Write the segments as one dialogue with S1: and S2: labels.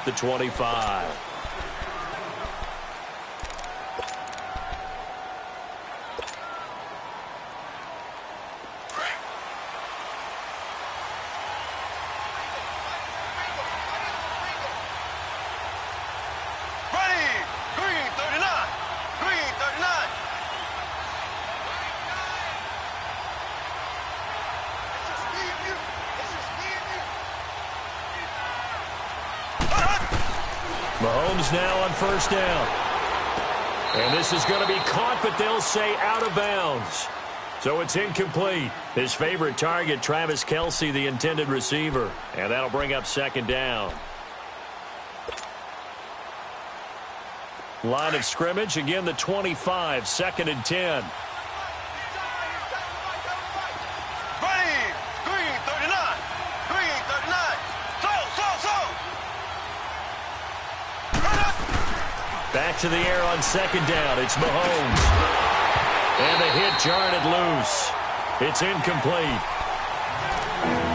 S1: the 25. Mahomes now on first down. And this is going to be caught, but they'll say out of bounds. So it's incomplete. His favorite target, Travis Kelce, the intended receiver. And that'll bring up second down. Line of scrimmage, again the 25, 2nd and 10. Back to the air on second down. It's Mahomes. And the hit jarred it loose. It's incomplete.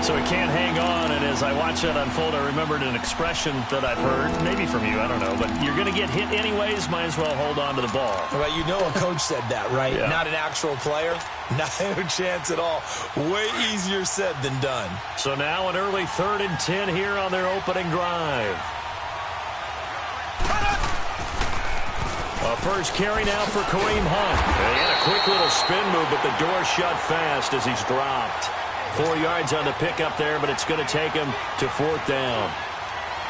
S1: So he can't hang on, and as I watch that unfold, I remembered an expression that I've heard, maybe from you, I don't know, but you're going to get hit anyways, might as well hold on to the ball.
S2: Well, you know a coach said that, right?
S1: Yeah.
S2: Not an actual player. Not a chance at all. Way easier said than done.
S1: So now an early 3rd and 10 here on their opening drive. A first carry now for Kareem Hunt. He had a quick little spin move, but the door shut fast as he's dropped. 4 yards on the pickup there, but it's going to take him to 4th down.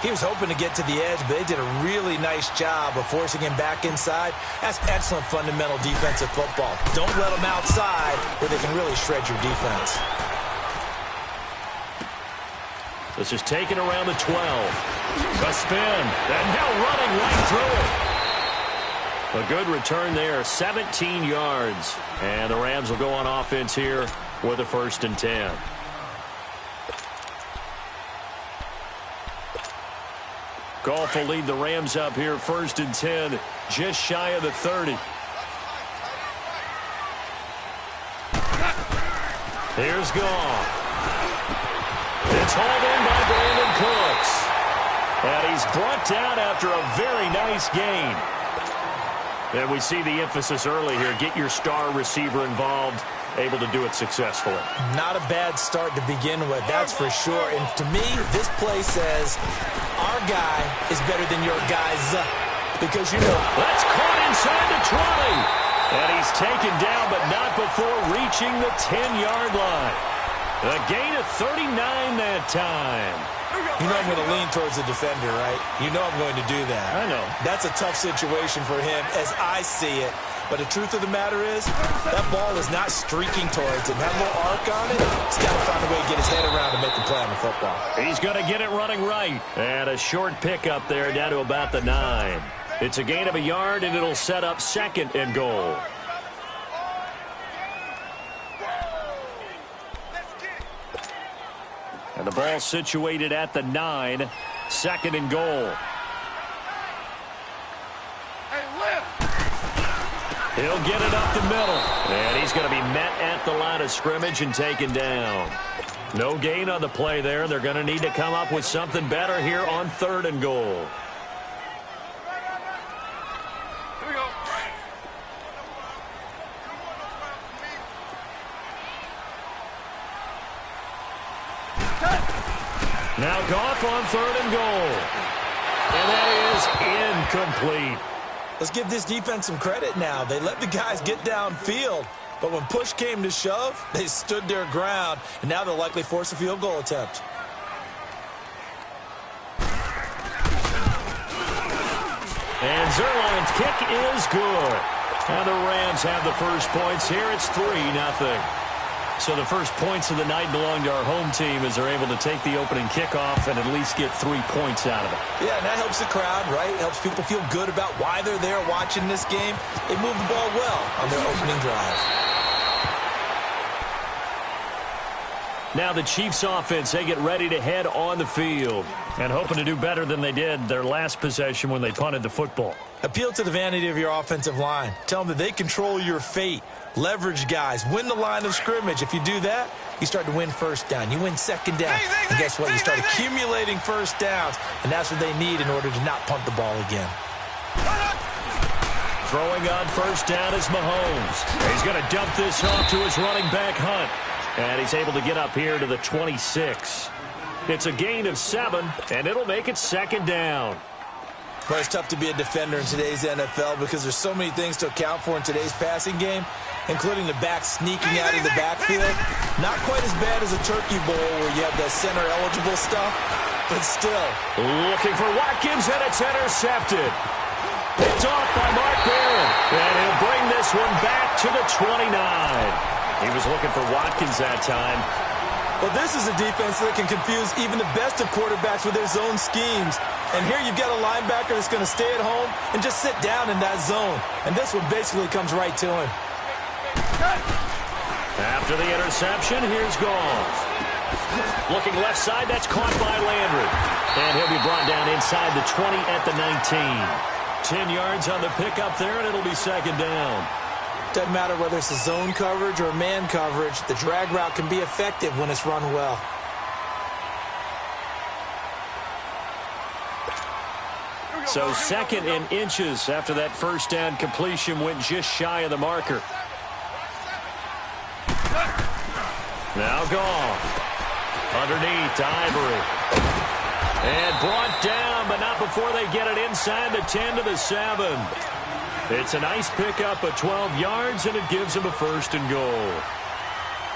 S2: He was hoping to get to the edge, but they did a really nice job of forcing him back inside. That's excellent fundamental defensive football. Don't let them outside where they can really shred your defense.
S1: This is taken around the 12. A spin, and now running right through it. A good return there, 17 yards. And the Rams will go on offense here with a 1st and 10. Goff will lead the Rams up here, 1st and 10, just shy of the 30. Here's Goff. It's hauled in by Brandon Cooks. And he's brought down after a very nice gain. And we see the emphasis early here. Get your star receiver involved, able to do it successfully.
S2: Not a bad start to begin with, that's for sure. And to me, this play says our guy is better than your guys. Because, you know,
S1: that's caught inside the 20. And he's taken down, but not before reaching the 10-yard line. A gain of 39 that time.
S2: You know I'm going to lean towards the defender, right? You know I'm going to do that.
S1: I know.
S2: That's a tough situation for him as I see it. But the truth of the matter is, that ball is not streaking towards him. That little arc on it, he's got to find a way to get his head around to make the play on the football.
S1: He's going to get it running right. And a short pickup there down to about the 9. It's a gain of a yard, and it'll set up 2nd and goal. And the ball situated at the 9, 2nd and goal. He'll get it up the middle. And he's going to be met at the line of scrimmage and taken down. No gain on the play there. They're going to need to come up with something better here on 3rd and goal. Now Goff on 3rd and goal. And that is incomplete.
S2: Let's give this defense some credit now. They let the guys get downfield, but when push came to shove, they stood their ground, and now they'll likely force a field goal attempt.
S1: And Zerline's kick is good. And the Rams have the first points here. It's 3-0. So the first points of the night belong to our home team as they're able to take the opening kickoff and at least get 3 points out of it.
S2: Yeah, and that helps the crowd, right? Helps people feel good about why they're there watching this game. They move the ball well on their opening drive.
S1: Now the Chiefs offense, they get ready to head on the field and hoping to do better than they did their last possession when they punted the football.
S2: Appeal to the vanity of your offensive line. Tell them that they control your fate. Leverage guys. Win the line of scrimmage. If you do that, you start to win first down. You win second down. And guess what? You start accumulating first downs, and that's what they need in order to not punt the ball again.
S1: Throwing on first down is Mahomes. He's going to dump this off to his running back, Hunt. And he's able to get up here to the 26. It's a gain of 7, and it'll make it second down.
S2: Well, it's tough to be a defender in today's NFL because there's so many things to account for in today's passing game, including the back sneaking out of the backfield. Not quite as bad as a turkey bowl where you have the center-eligible stuff, but still.
S1: Looking for Watkins, and it's intercepted. Picked off by Mark Barron, and he'll bring this one back to the 29. He was looking for Watkins that time.
S2: Well, this is a defense that can confuse even the best of quarterbacks with their zone schemes. And here you've got a linebacker that's going to stay at home and just sit down in that zone. And this one basically comes right to him.
S1: After the interception, here's Goff. Looking left side, that's caught by Landry. And he'll be brought down inside the 20 at the 19. 10 yards on the pickup there, and it'll be second down.
S2: Doesn't matter whether it's a zone coverage or man coverage, the drag route can be effective when it's run well.
S1: So second in inches after that first down completion went just shy of the marker. Now Goff. Underneath to Ivory. And brought down, but not before they get it inside the 10 to the 7. It's a nice pickup of 12 yards, and it gives him a first and goal.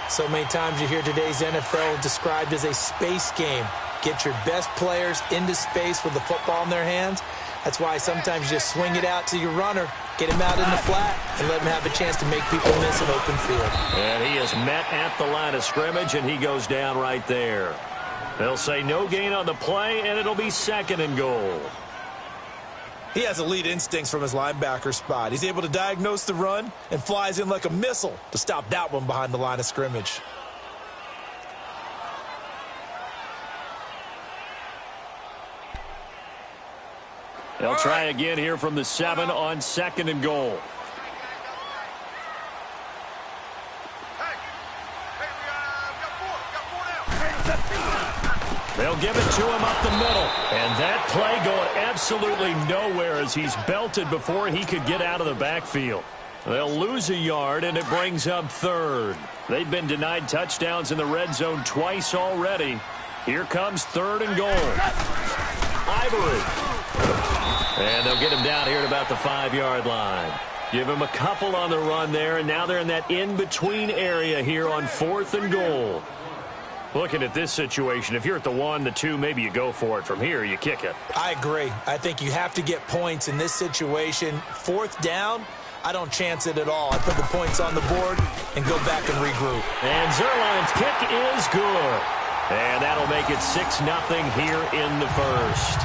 S2: So many times you hear today's NFL described as a space game. Get your best players into space with the football in their hands. That's why sometimes you just swing it out to your runner, get him out in the flat, and let him have a chance to make people miss an open field.
S1: And he is met at the line of scrimmage, and he goes down right there. They'll say no gain on the play, and it'll be second and goal.
S2: He has elite instincts from his linebacker spot. He's able to diagnose the run and flies in like a missile to stop that one behind the line of scrimmage.
S1: They'll try again here from the 7 on second and goal. They'll give it to him up the middle. And that play going absolutely nowhere as he's belted before he could get out of the backfield. They'll lose a yard, and it brings up third. They've been denied touchdowns in the red zone twice already. Here comes third and goal. Ivory. And they'll get him down here at about the 5-yard line. Give him a couple on the run there, and now they're in that in-between area here on fourth and goal. Looking at this situation, if you're at the 1, the 2, maybe you go for it. From here, you kick it.
S2: I agree. I think you have to get points in this situation. Fourth down, I don't chance it at all. I put the points on the board and go back and regroup.
S1: And Zerline's kick is good. And that'll make it 6-0 here in the first.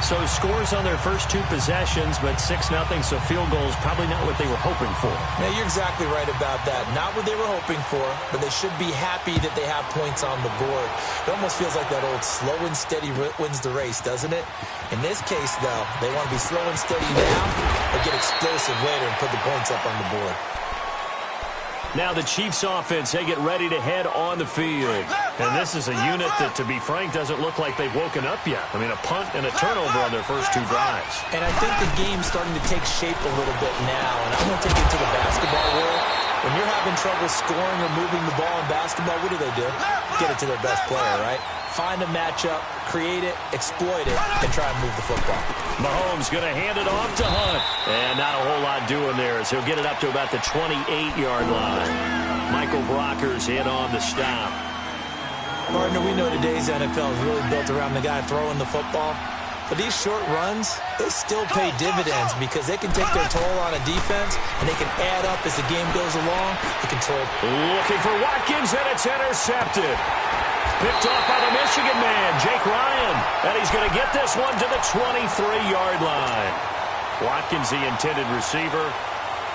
S1: So scores on their first 2 possessions, but 6-0, so field goals probably not what they were hoping for.
S2: Yeah, you're exactly right about that. Not what they were hoping for, but they should be happy that they have points on the board. It almost feels like that old slow and steady wins the race, doesn't it? In this case, though, they want to be slow and steady now, or get explosive later and put the points up on the board.
S1: Now the Chiefs offense, they get ready to head on the field. And this is a unit that, to be frank, doesn't look like they've woken up yet. I mean, a punt and a turnover on their first 2 drives.
S2: And I think the game's starting to take shape a little bit now. And I'm going to take it to the basketball world. When you're having trouble scoring or moving the ball in basketball, what do? Get it to their best player, right? Find a matchup, create it, exploit it, and try and move the football.
S1: Mahomes going to hand it off to Hunt. And not a whole lot doing there as he'll get it up to about the 28-yard line. Michael Brocker's in on the stop.
S2: Partner, we know today's NFL is really built around the guy throwing the football. But these short runs, they still pay dividends because they can take their toll on a defense, and they can add up as the game goes along. They control.
S1: Looking for Watkins, and it's intercepted. Picked off by the Michigan man, Jake Ryan. And he's going to get this one to the 23-yard line. Watkins, the intended receiver.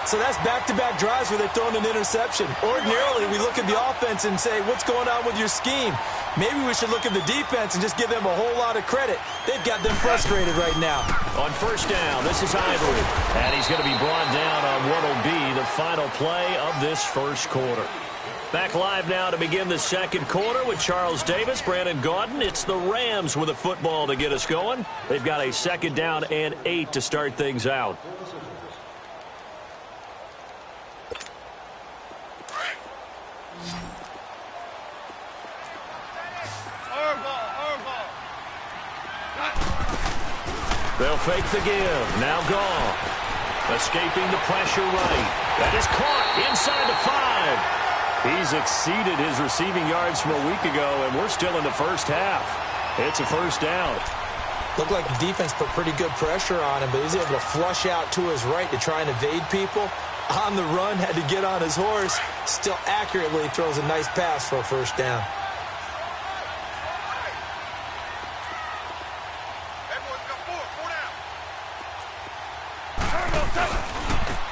S2: So that's back-to-back drives where they've thrown an interception. Ordinarily, we look at the offense and say, what's going on with your scheme? Maybe we should look at the defense and just give them a whole lot of credit. They've got them frustrated right now.
S1: On first down, this is Ivory. And he's going to be brought down on what will be the final play of this first quarter. Back live now to begin the second quarter with Charles Davis, Brandon Gaudin. It's the Rams with a football to get us going. They've got a 2nd down and 8 to start things out. They'll fake the give. Now Goff. Escaping the pressure right. That is caught inside the 5. He's exceeded his receiving yards from a week ago, and we're still in the first half. It's a 1st down.
S2: Looked like the defense put pretty good pressure on him, but he's able to flush out to his right to try and evade people. On the run, had to get on his horse. Still accurately throws a nice pass for a 1st down.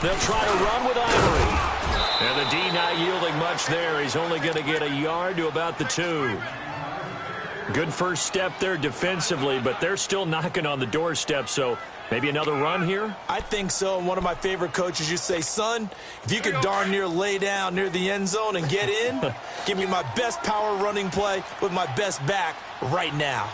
S1: They'll try to run with Ivory. And the D not yielding much there. He's only going to get a yard to about the 2. Good first step there defensively, but they're still knocking on the doorstep, so maybe another run here?
S2: I think so, and one of my favorite coaches used to say, son, if you could darn near lay down near the end zone and get in, give me my best power running play with my best back right now.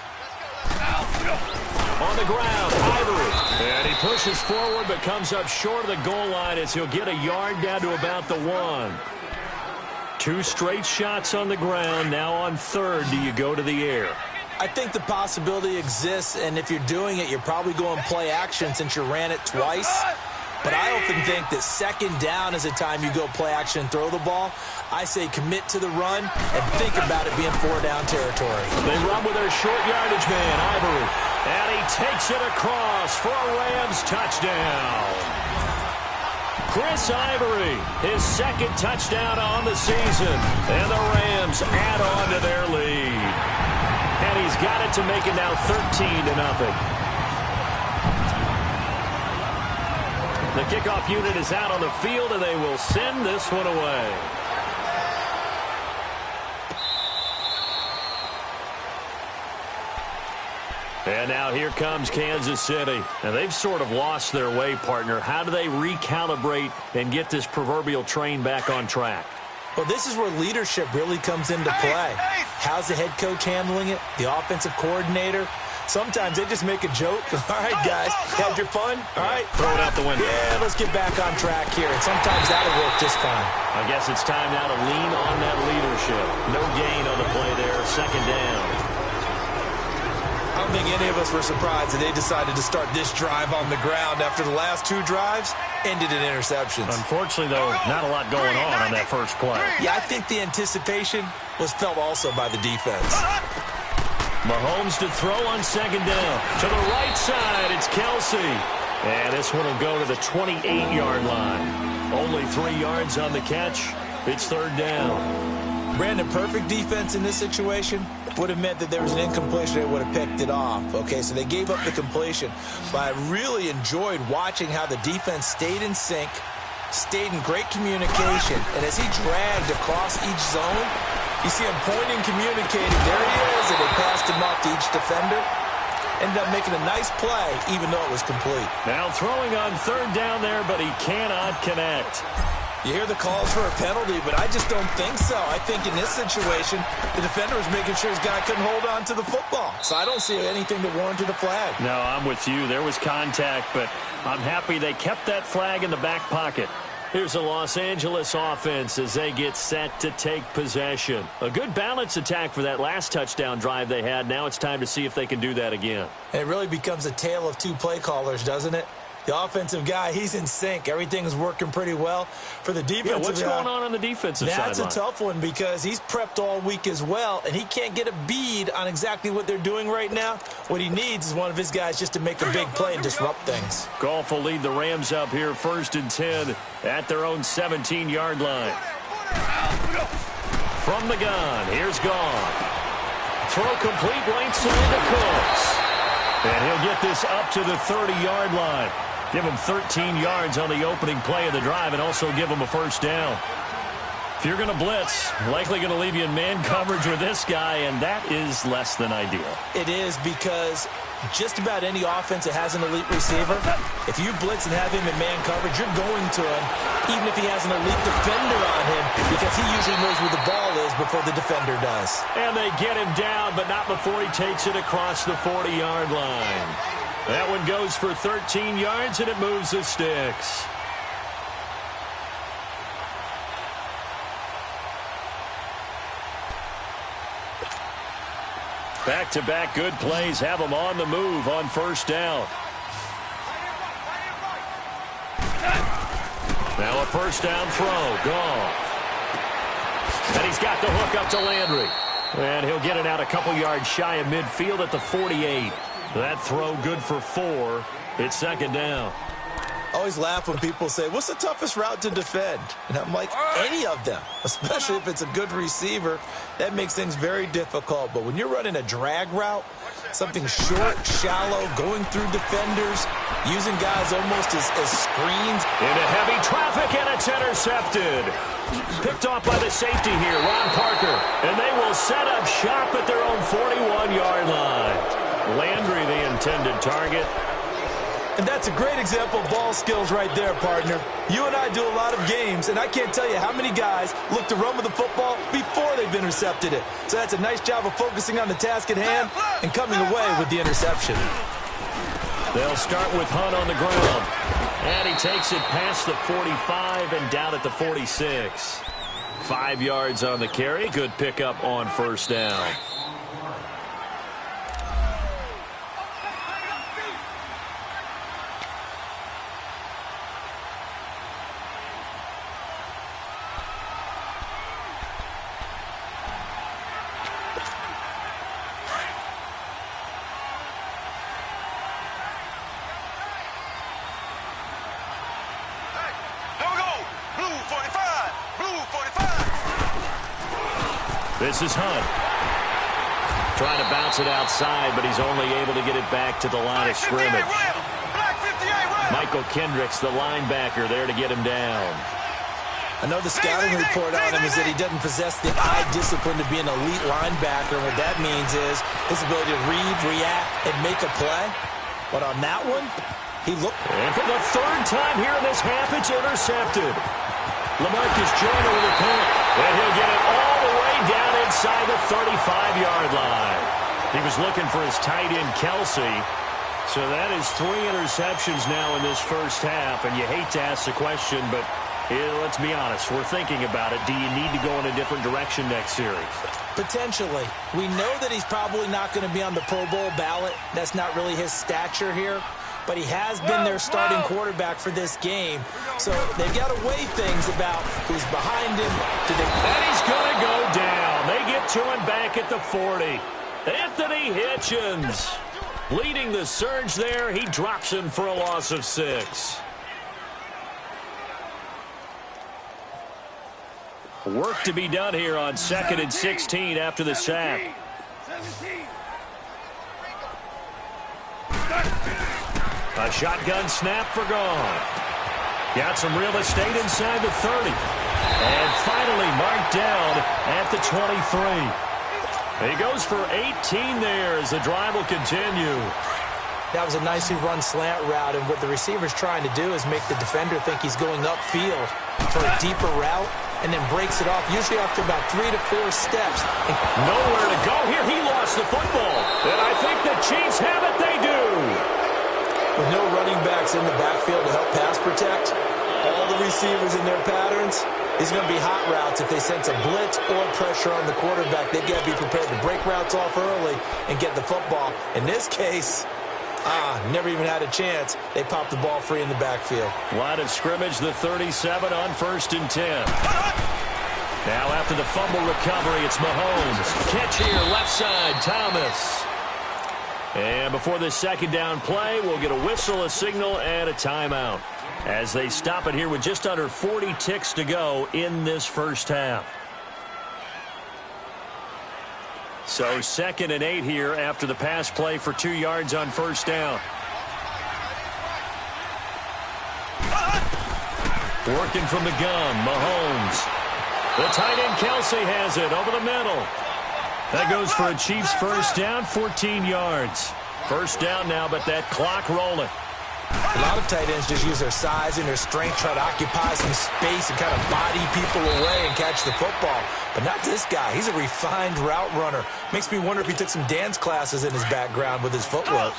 S1: On the ground, Ivory. And he pushes forward but comes up short of the goal line as he'll get a yard down to about the 1. 2 straight shots on the ground. Now on 3rd, do you go to the air?
S2: I think the possibility exists, and if you're doing it, you're probably going play action since you ran it twice. But I often think that 2nd down is a time you go play action and throw the ball. I say commit to the run and think about it being 4-down territory.
S1: They run with their short yardage man, Ivory. And he takes it across for a Rams touchdown. Chris Ivory, his 2nd touchdown on the season. And the Rams add on to their lead. And he's got it to make it now 13-0. The kickoff unit is out on the field, and they will send this one away. And now here comes Kansas City. And they've sort of lost their way, partner. How do they recalibrate and get this proverbial train back on track?
S2: Well, this is where leadership really comes into play. How's the head coach handling it? The offensive coordinator? Sometimes they just make a joke. All right, guys, had your fun? All right.
S1: Throw it out the window.
S2: Yeah, let's get back on track here. And sometimes that'll work just fine.
S1: I guess it's time now to lean on that leadership. No gain on the play there. 2nd down.
S2: I don't think any of us were surprised that they decided to start this drive on the ground after the last 2 drives ended in interceptions.
S1: Unfortunately, though, not a lot going on that first play.
S2: Yeah, I think the anticipation was felt also by the defense.
S1: Mahomes to throw on 2nd down. To the right side, it's Kelsey. And this one will go to the 28-yard line. Only 3 yards on the catch. It's 3rd down.
S2: Brandon, perfect defense in this situation would have meant that there was an incompletion. They would have picked it off. Okay, so they gave up the completion. But I really enjoyed watching how the defense stayed in sync, stayed in great communication. And as he dragged across each zone, you see him pointing, communicating. There he is, and they passed him off to each defender. Ended up making a nice play, even though it was complete.
S1: Now throwing on 3rd down there, but he cannot connect.
S2: You hear the calls for a penalty, but I just don't think so. I think in this situation, the defender was making sure his guy couldn't hold on to the football. So I don't see anything that warranted a flag.
S1: No, I'm with you. There was contact, but I'm happy they kept that flag in the back pocket. Here's a Los Angeles offense as they get set to take possession. A good balance attack for that last touchdown drive they had. Now it's time to see if they can do that again.
S2: And it really becomes a tale of 2 play callers, doesn't it? The offensive guy, he's in sync. Everything's working pretty well. For the defensive
S1: guy, what's going on the defensive side?
S2: That's a tough one because he's prepped all week as well, and he can't get a bead on exactly what they're doing right now. What he needs is one of his guys just to make a big play and disrupt things.
S1: Goff will lead the Rams up here 1st and 10 at their own 17-yard line. From the gun, here's Goff. Throw complete right side to Cooks. And he'll get this up to the 30-yard line. Give him 13 yards on the opening play of the drive and also give him a 1st down. If you're going to blitz, likely going to leave you in man coverage with this guy, and that is less than ideal.
S2: It is, because just about any offense that has an elite receiver, if you blitz and have him in man coverage, you're going to him, even if he has an elite defender on him, because he usually knows where the ball is before the defender does.
S1: And they get him down, but not before he takes it across the 40-yard line. That one goes for 13 yards, and it moves the sticks. Back-to-back good plays have them on the move on first down. Now a first down throw. Goff. And he's got the hook up to Landry. And he'll get it out a couple yards shy of midfield at the 48. That throw good for 4. It's second down.
S2: I always laugh when people say, what's the toughest route to defend? And I'm like, any of them, especially if it's a good receiver. That makes things very difficult. But when you're running a drag route, something short, shallow, going through defenders, using guys almost as screens.
S1: Into heavy traffic, and it's intercepted. Picked off by the safety here, Ron Parker. And they will set up shop at their own 41-yard line. Landry, the intended target.
S2: And that's a great example of ball skills right there, partner. You and I do a lot of games, and I can't tell you how many guys look to run with the football before they've intercepted it. So that's a nice job of focusing on the task at hand and coming away with the interception.
S1: They'll start with Hunt on the ground. And he takes it past the 45 and down at the 46. 5 yards on the carry. Good pickup on first down. This is Hunt. Trying to bounce it outside, but he's only able to get it back to the line of scrimmage. Michael Kendricks, the linebacker, there to get him down.
S2: I know the scouting report on him is that he doesn't possess the eye discipline to be an elite linebacker. What that means is his ability to read, react, and make a play. But on that one, he looked.
S1: And for the third time here in this half, it's intercepted. LaMarcus Joyner with a punt. And he'll get it all the way down inside the 35-yard line. He was looking for his tight end, Kelsey. So that is 3 interceptions now in this first half. And you hate to ask the question, but let's be honest. We're thinking about it. Do you need to go in a different direction next series?
S2: Potentially. We know that he's probably not going to be on the Pro Bowl ballot. That's not really his stature here. But he has been their starting quarterback for this game. So they've got to weigh things about who's behind him.
S1: And he's going to go down. They get to him back at the 40. Anthony Hitchens leading the surge there. He drops him for a loss of 6. Work to be done here on 2nd and 16 after the sack. A shotgun snap for Goff. Got some real estate inside the 30. And finally marked down at the 23. He goes for 18 there as the drive will continue.
S2: That was a nicely run slant route, and what the receiver's trying to do is make the defender think he's going upfield for a deeper route, and then breaks it off, usually after about 3 to 4 steps. And
S1: nowhere to go here. He lost the football. And I think the Chiefs have it. They do.
S2: With no running backs in the backfield to help pass protect, all the receivers in their patterns, these are going to be hot routes. If they sense a blitz or pressure on the quarterback, they've got to be prepared to break routes off early and get the football. In this case, never even had a chance. They popped the ball free in the backfield.
S1: Line of scrimmage, the 37 on 1st and 10. Now after the fumble recovery, it's Mahomes. Catch here, left side, Thomas. And before this second down play, we'll get a whistle, a signal, and a timeout as they stop it here with just under 40 ticks to go in this first half. So 2nd and 8 here after the pass play for 2 yards on first down. Working from the gun, Mahomes. The tight end Kelsey has it over the middle. That goes for a Chiefs first down, 14 yards. First down now, but that clock rolling.
S2: A lot of tight ends just use their size and their strength, try to occupy some space and kind of body people away and catch the football. But not this guy. He's a refined route runner. Makes me wonder if he took some dance classes in his background with his footwork.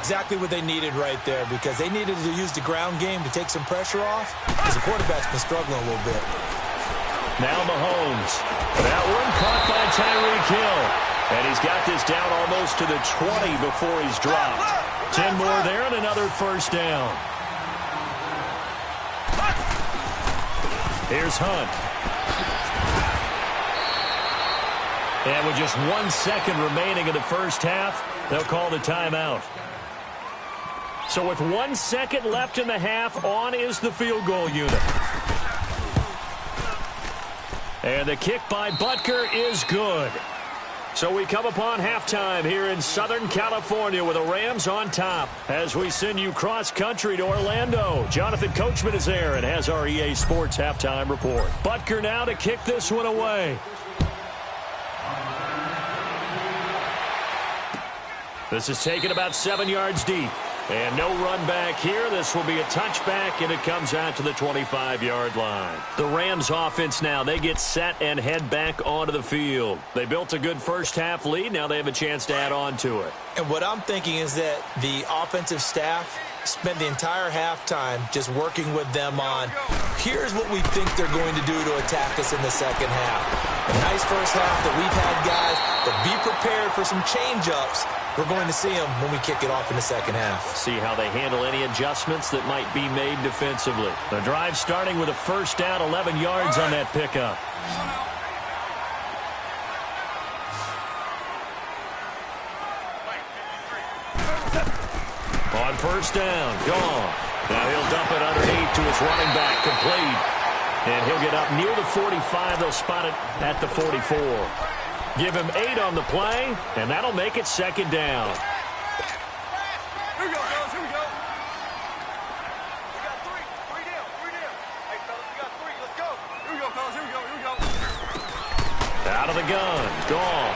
S2: Exactly what they needed right there, because they needed to use the ground game to take some pressure off, because the quarterback's been struggling a little bit.
S1: Now Mahomes. That one caught by Tyreek Hill. And he's got this down almost to the 20 before he's dropped. 10 more there and another first down. Here's Hunt. And with just 1 second remaining in the first half, they'll call the timeout. So with 1 second left in the half, on is the field goal unit. And the kick by Butker is good. So we come upon halftime here in Southern California with the Rams on top as we send you cross-country to Orlando. Jonathan Coachman is there and has our EA Sports halftime report. Butker now to kick this one away. This is taken about 7 yards deep. And no run back here. This will be a touchback, and it comes out to the 25-yard line. The Rams offense now, they get set and head back onto the field. They built a good first-half lead. Now they have a chance to add on to it.
S2: And what I'm thinking is that the offensive staff spent the entire halftime just working with them on, here's what we think they're going to do to attack us in the second half. A nice first half that we've had, guys, but be prepared for some change-ups. We're going to see them when we kick it off in the second half.
S1: See how they handle any adjustments that might be made defensively. The drive starting with a first down, 11 yards on that pickup. On first down, gone. Now he'll dump it underneath to his running back, complete. And he'll get up near the 45. They'll spot it at the 44. Give him 8 on the play, and that'll make it second down.
S3: Here we go, fellas. Here we go. We got three. Three down. Hey, fellas, we got 3. Let's go. Here we go, fellas. Here we go. Here we go.
S1: Out of the gun. Gone.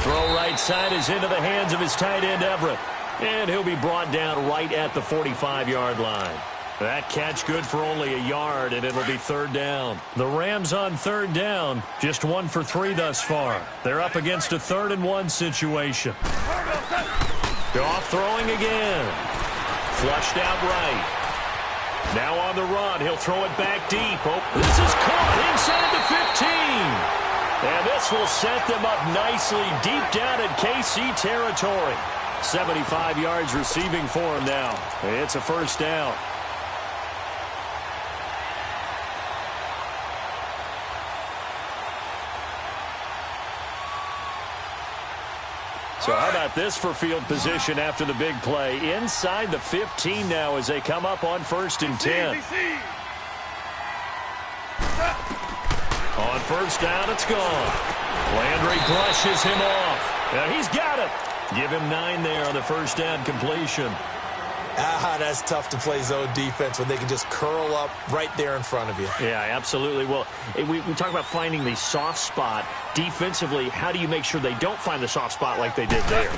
S1: Throw right side is into the hands of his tight end, Everett. And he'll be brought down right at the 45-yard line. That catch good for only a yard, and it'll be third down. The Rams on third down, just 1 for 3 thus far. They're up against a 3rd-and-1 situation. Goff throwing again. Flushed out right. Now on the run, he'll throw it back deep. Oh, this is caught inside the 15. And this will set them up nicely deep down in KC territory. 75 yards receiving for him now. It's a first down. So how about this for field position after the big play? Inside the 15 now as they come up on 1st and 10. On first down, it's gone. Landry brushes him off. Now he's got it. Give him 9 there on the first down completion.
S2: That's tough to play zone defense when they can just curl up right there in front of you.
S1: Yeah, absolutely. Well, we talk about finding the soft spot. Defensively, how do you make sure they don't find the soft spot like they did there?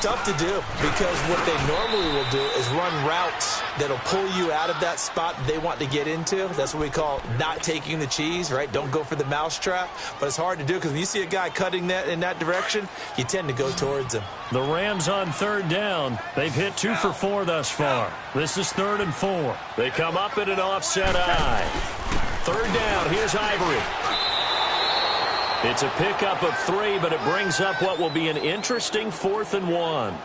S2: Tough to do, because what they normally will do is run routes that'll pull you out of that spot they want to get into. That's what we call not taking the cheese, right? Don't go for the mousetrap. But it's hard to do because when you see a guy cutting that in that direction, you tend to go towards him.
S1: The Rams on third down. They've hit 2 for 4 thus far. This is 3rd and 4. They come up at an offset eye. Third down. Here's Ivory. It's a pickup of 3, but it brings up what will be an interesting 4th and 1.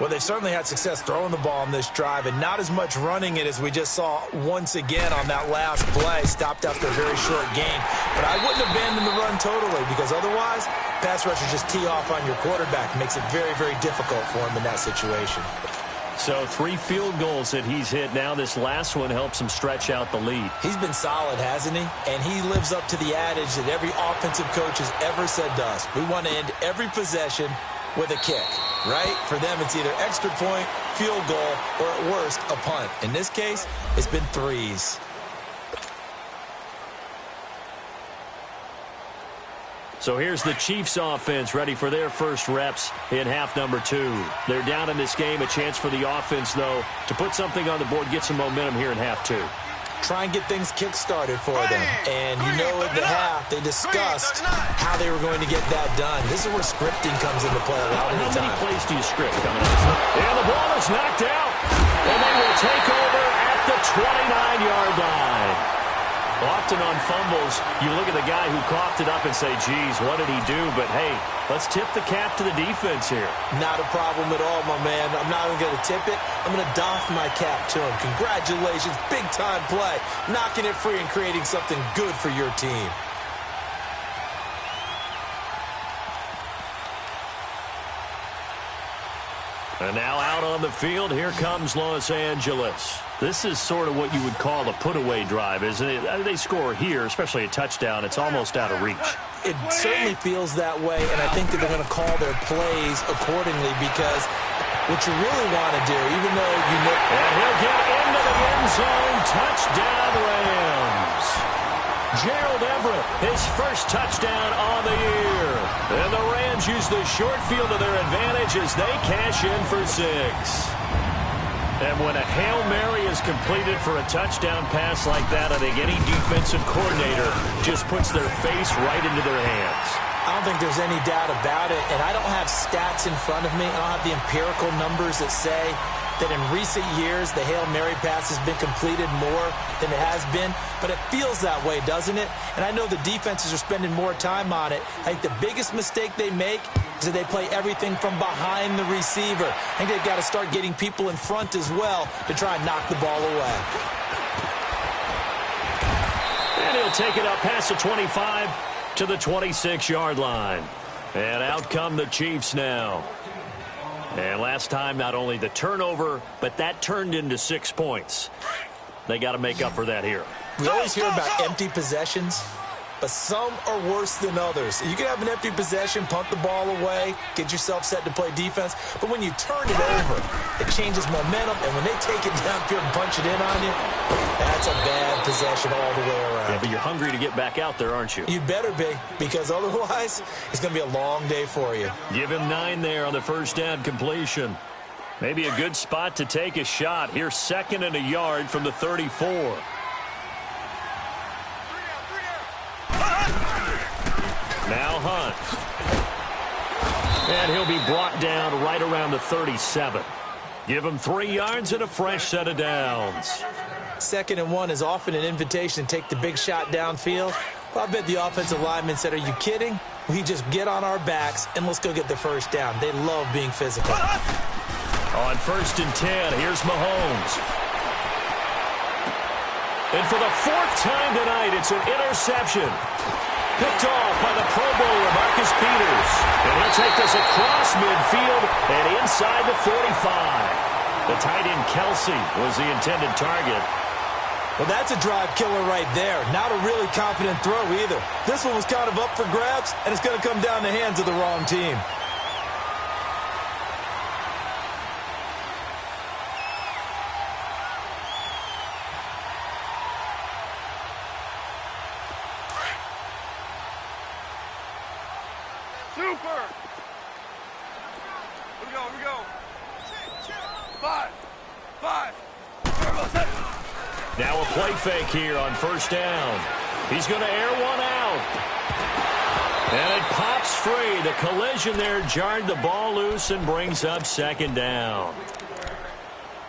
S2: Well, they've certainly had success throwing the ball on this drive, and not as much running it as we just saw once again on that last play. Stopped after a very short gain. But I wouldn't abandon the run totally, because otherwise, pass rushers just tee off on your quarterback. Makes it very, very difficult for him in that situation.
S1: So 3 field goals that he's hit now. This last one helps him stretch out the lead.
S2: He's been solid, hasn't he? And he lives up to the adage that every offensive coach has ever said to us. We want to end every possession with a kick, right? For them, it's either extra point, field goal, or at worst, a punt. In this case, it's been 3s.
S1: So here's the Chiefs offense ready for their first reps in half number 2. They're down in this game. A chance for the offense, though, to put something on the board, get some momentum here in half 2.
S2: Try and get things kick-started for them. And you know at the half, they discussed how they were going to get that done. This is where scripting comes into play a lot of the time.
S1: How many plays do you script coming up? And the ball is knocked out. And they will take over at the 29-yard line. Often on fumbles, you look at the guy who coughed it up and say, geez, what did he do? But, hey, let's tip the cap to the defense here.
S2: Not a problem at all, my man. I'm not even going to tip it. I'm going to doff my cap to him. Congratulations, big-time play. Knocking it free and creating something good for your team.
S1: And now out on the field, here comes Los Angeles. This is sort of what you would call a put-away drive, isn't it? They score here, especially a touchdown. It's almost out of reach.
S2: It certainly feels that way, and I think that they're going to call their plays accordingly because what you really want to do, even though you know...
S1: And he'll get into the end zone. Touchdown, Rams. Gerald Everett, his first touchdown on the year. And the Rams use the short field to their advantage as they cash in for 6. And when a Hail Mary is completed for a touchdown pass like that, I think any defensive coordinator just puts their face right into their hands.
S2: I don't think there's any doubt about it, and I don't have stats in front of me. I don't have the empirical numbers that say that in recent years the Hail Mary pass has been completed more than it has been, but it feels that way, doesn't it? And I know the defenses are spending more time on it. I think the biggest mistake they make is that they play everything from behind the receiver. I think they've got to start getting people in front as well to try and knock the ball away.
S1: And he'll take it up past the 25 to the 26-yard line. And out come the Chiefs now. And last time, not only the turnover, but that turned into 6 points. They got to make up for that here.
S2: We always hear about empty possessions, but some are worse than others. You can have an empty possession, punt the ball away, get yourself set to play defense, but when you turn it over, it changes momentum, and when they take it downfield and punch it in on you, that's a bad possession all the way around.
S1: Yeah, but you're hungry to get back out there, aren't you?
S2: You better be, because otherwise, it's going to be a long day for you.
S1: Give him 9 there on the first down completion. Maybe a good spot to take a shot. Here's 2nd and a yard from the 34. Now Hunt. And he'll be brought down right around the 37. Give him 3 yards and a fresh set of downs.
S2: 2nd and 1 is often an invitation to take the big shot downfield. Well, I bet the offensive lineman said, are you kidding? We just get on our backs and let's go get the first down. They love being physical.
S1: On 1st and 10, here's Mahomes. And for the 4th time tonight, it's an interception. Picked off by the Pro Bowler, Marcus Peters. And he'll take this across midfield and inside the 45. The tight end Kelsey was the intended target.
S2: Well, that's a drive killer right there. Not a really confident throw either. This one was kind of up for grabs, and it's going to come down the hands of the wrong team.
S3: Super! Here we go, here we go. 5.
S1: Now a play fake here on 1st down. He's going to air one out. And it pops free. The collision there jarred the ball loose and brings up 2nd down.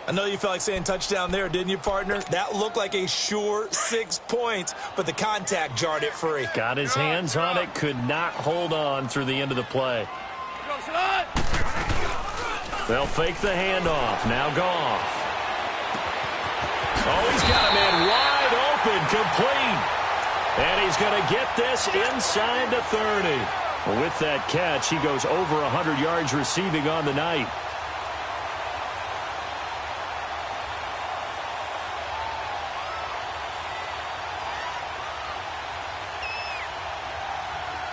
S2: I know you felt like saying touchdown there, didn't you, partner? That looked like a sure 6 points, but the contact jarred it free.
S1: Got his hands on it, could not hold on through the end of the play. They'll fake the handoff. Now Goff. Oh, he's got a man wide open, complete. And he's going to get this inside the 30. With that catch, he goes over 100 yards receiving on the night.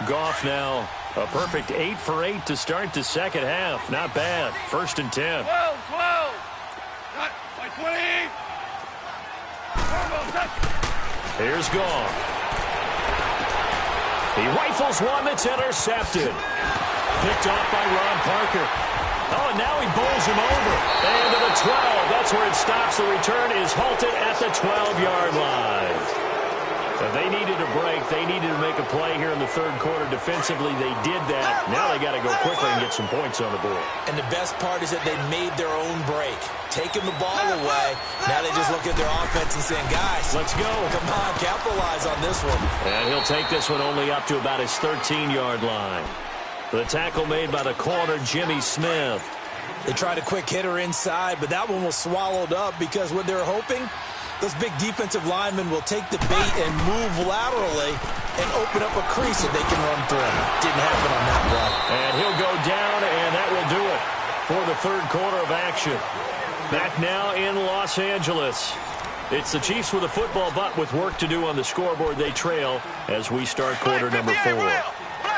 S1: Goff now a perfect 8 for 8 to start the 2nd half. Not bad. 1st and 10.
S3: 12. Got by 20.
S1: Here's Goff. He rifles one that's intercepted. Picked off by Ron Parker. Oh, and now he bowls him over. And to the 12. That's where it stops. The return is halted at the 12-yard line. But they needed a break. They needed to make a play here in the third quarter. Defensively, they did that. Now they got to go quickly and get some points on the board.
S2: And the best part is that they made their own break. Taking the ball away. Now they just look at their offense and saying, guys,
S1: let's go.
S2: Come on, capitalize on this one.
S1: And he'll take this one only up to about his 13-yard line. The tackle made by the corner, Jimmy Smith.
S2: They tried a quick hitter inside, but that one was swallowed up because what they're hoping, those big defensive linemen will take the bait and move laterally and open up a crease that they can run through. Didn't happen on that play.
S1: And he'll go down, and that will do it for the third quarter of action. Back now in Los Angeles. It's the Chiefs with a football, but with work to do on the scoreboard, they trail as we start quarter number 4.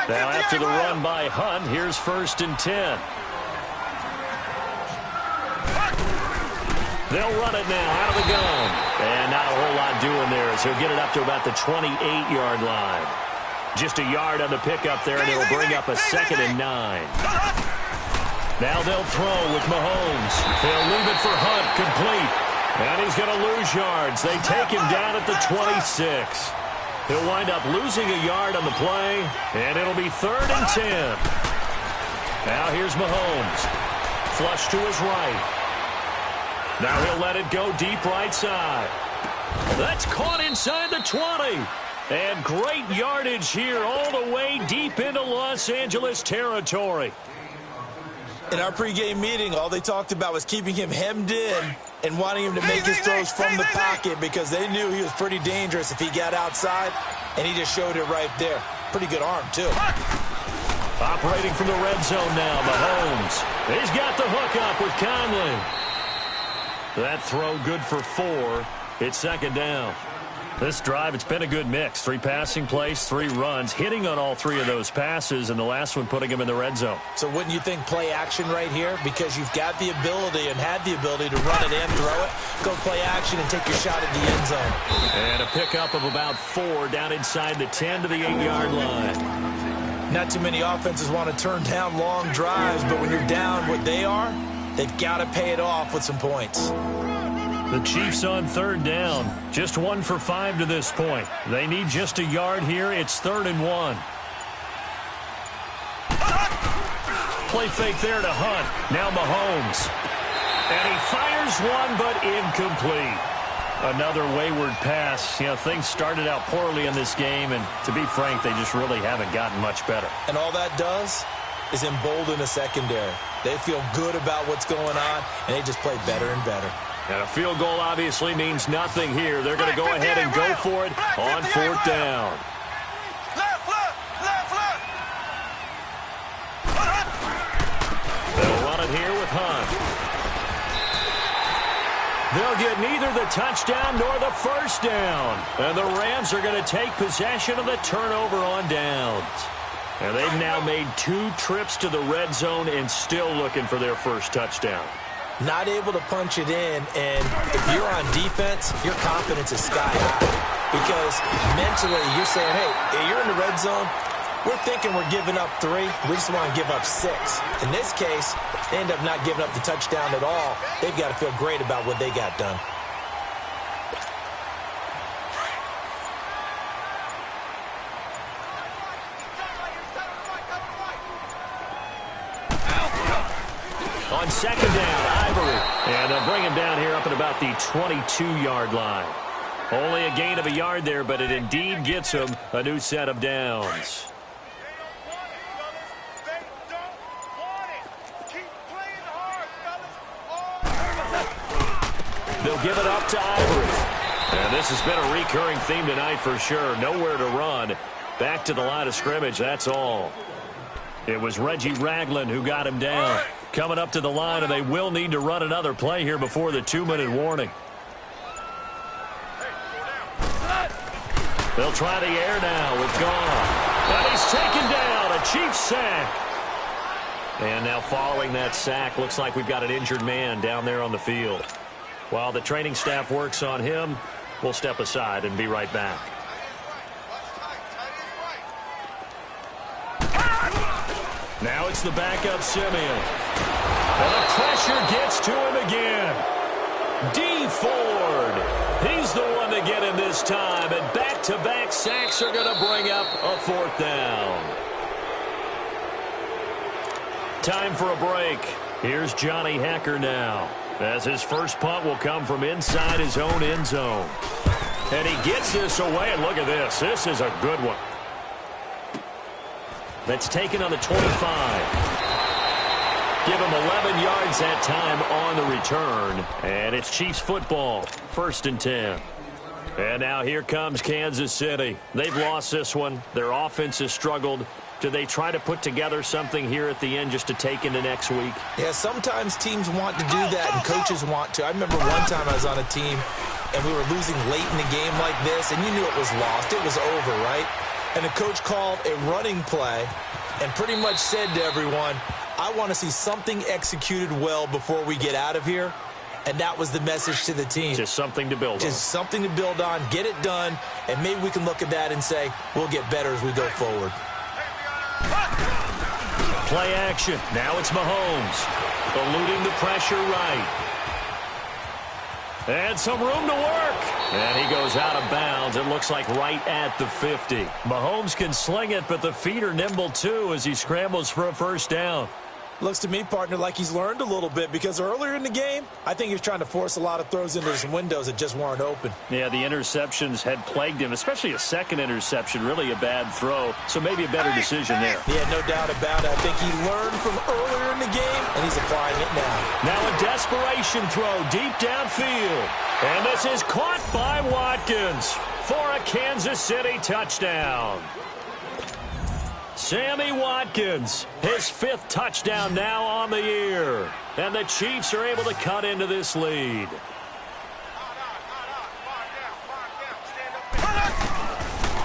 S1: Now after the run by Hunt, here's 1st and 10. They'll run it now out of the gun. And not a whole lot doing there as he'll get it up to about the 28-yard line. Just a yard on the pickup there, and it'll bring up a 2nd and 9. Now they'll throw with Mahomes. They'll leave it for Hunt, complete. And he's going to lose yards. They take him down at the 26. He'll wind up losing a yard on the play, and it'll be 3rd and 10. Now here's Mahomes. Flush to his right. Now he'll let it go deep right side. That's caught inside the 20. And great yardage here all the way deep into Los Angeles territory.
S2: In our pregame meeting, all they talked about was keeping him hemmed in and wanting him to make his throws from the pocket because they knew he was pretty dangerous if he got outside, and he just showed it right there. Pretty good arm, too.
S1: Operating from the red zone now, Mahomes. He's got the hook up with Conley. That throw good for 4. It's 2nd down. This drive, it's been a good mix. 3 passing plays, 3 runs, hitting on all 3 of those passes, and the last one putting him in the red zone.
S2: So wouldn't you think play action right here? Because you've got the ability and had the ability to run it and throw it. Go play action and take your shot at the end zone.
S1: And a pickup of about 4 down inside the 10 to the 8-yard line.
S2: Not too many offenses want to turn down long drives, but when you're down what they are, they've got to pay it off with some points.
S1: The Chiefs on 3rd down. Just 1 for 5 to this point. They need just a yard here. It's 3rd and 1. Play fake there to Hunt. Now Mahomes. And he fires one, but incomplete. Another wayward pass. You know, things started out poorly in this game, and to be frank, they just really haven't gotten much better.
S2: And all that does is embolden the secondary. They feel good about what's going on, and they just play better and better.
S1: And a field goal obviously means nothing here. They're going to go ahead and go for it on 4th down. They'll run it here with Hunt. They'll get neither the touchdown nor the first down. And the Rams are going to take possession of the turnover on downs. And they've now made 2 trips to the red zone and still looking for their first touchdown.
S2: Not able to punch it in, and if you're on defense, your confidence is sky high. Because mentally, you're saying, hey, you're in the red zone. We're thinking we're giving up 3. We just want to give up 6. In this case, they end up not giving up the touchdown at all. They've got to feel great about what they got done.
S1: On 2nd down, Ivory. And they'll bring him down here up at about the 22-yard line. Only a gain of a yard there, but it indeed gets him a new set of downs. They'll give it up to Ivory. And this has been a recurring theme tonight for sure. Nowhere to run. Back to the line of scrimmage, that's all. It was Reggie Ragland who got him down. Coming up to the line, and they will need to run another play here before the 2-minute warning. They'll try the air now with Goff. And he's taken down. A Chiefs sack. And now following that sack, looks like we've got an injured man down there on the field. While the training staff works on him, we'll step aside and be right back. Now it's the backup Simeon. And the pressure gets to him again. D. Ford. He's the one to get him this time. And back-to-back sacks are going to bring up a 4th down. Time for a break. Here's Johnny Hecker now, as his first punt will come from inside his own end zone. And he gets this away, and look at this. This is a good one. That's taken on the 25. Give him 11 yards that time on the return. And it's Chiefs football, 1st and 10. And now here comes Kansas City. They've lost this one. Their offense has struggled. Do they try to put together something here at the end just to take into next week?
S2: Yeah, sometimes teams want to do that and coaches want to. I remember one time I was on a team and we were losing late in the game like this, and you knew it was lost. It was over, right? And the coach called a running play and pretty much said to everyone, I want to see something executed well before we get out of here. And that was the message to the team.
S1: Just something to build on.
S2: Just something to build on, get it done, and maybe we can look at that and say, we'll get better as we go forward.
S1: Play action. Now it's Mahomes. Eluding the pressure right. And some room to work. And he goes out of bounds. It looks like right at the 50. Mahomes can sling it, but the feet are nimble too as he scrambles for a 1st down.
S2: Looks to me, partner, like he's learned a little bit, because earlier in the game, I think he was trying to force a lot of throws into some windows that just weren't open.
S1: Yeah, the interceptions had plagued him, especially a second interception, really a bad throw. So maybe a better decision there.
S2: Yeah, no doubt about it. I think he learned from earlier in the game, and he's applying it now.
S1: Now a desperation throw deep downfield. And this is caught by Watkins for a Kansas City touchdown. Sammy Watkins, his 5th touchdown now on the year. And the Chiefs are able to cut into this lead.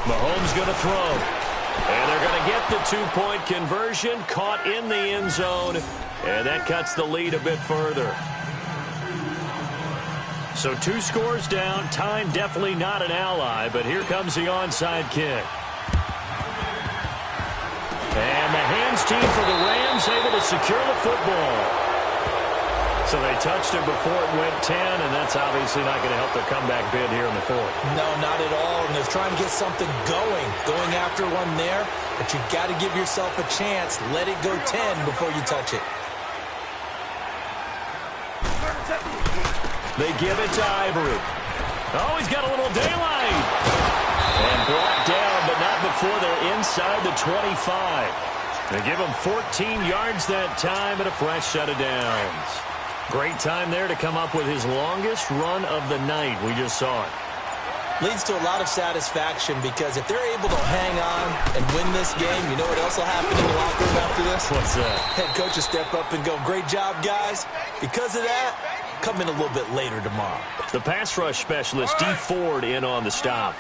S1: Mahomes going to throw. And they're going to get the 2-point conversion, caught in the end zone. And that cuts the lead a bit further. So 2 scores down. Time definitely not an ally, but here comes the onside kick. And the hands team for the Rams able to secure the football. So they touched it before it went 10, and that's obviously not going to help their comeback bid here in the 4th.
S2: No, not at all. And they're trying to get something going after one there. But you've got to give yourself a chance. Let it go 10 before you touch it.
S1: They give it to Ivory. Oh, he's got a little daylight. And brought down, but not before they're inside the 25. They give him 14 yards that time and a fresh set of downs. Great time there to come up with his longest run of the night. We just saw it.
S2: Leads to a lot of satisfaction, because if they're able to hang on and win this game, you know what else will happen in the locker room after this?
S1: What's that?
S2: Head coach will step up and go, great job, guys. Because of that, come in a little bit later tomorrow.
S1: The pass rush specialist, D. Ford, in on the stop.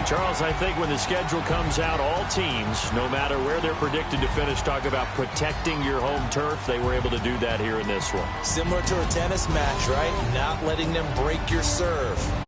S1: Charles, I think when the schedule comes out, all teams, no matter where they're predicted to finish, talk about protecting your home turf. They were able to do that here in this one.
S2: Similar to a tennis match, right? Not letting them break your serve.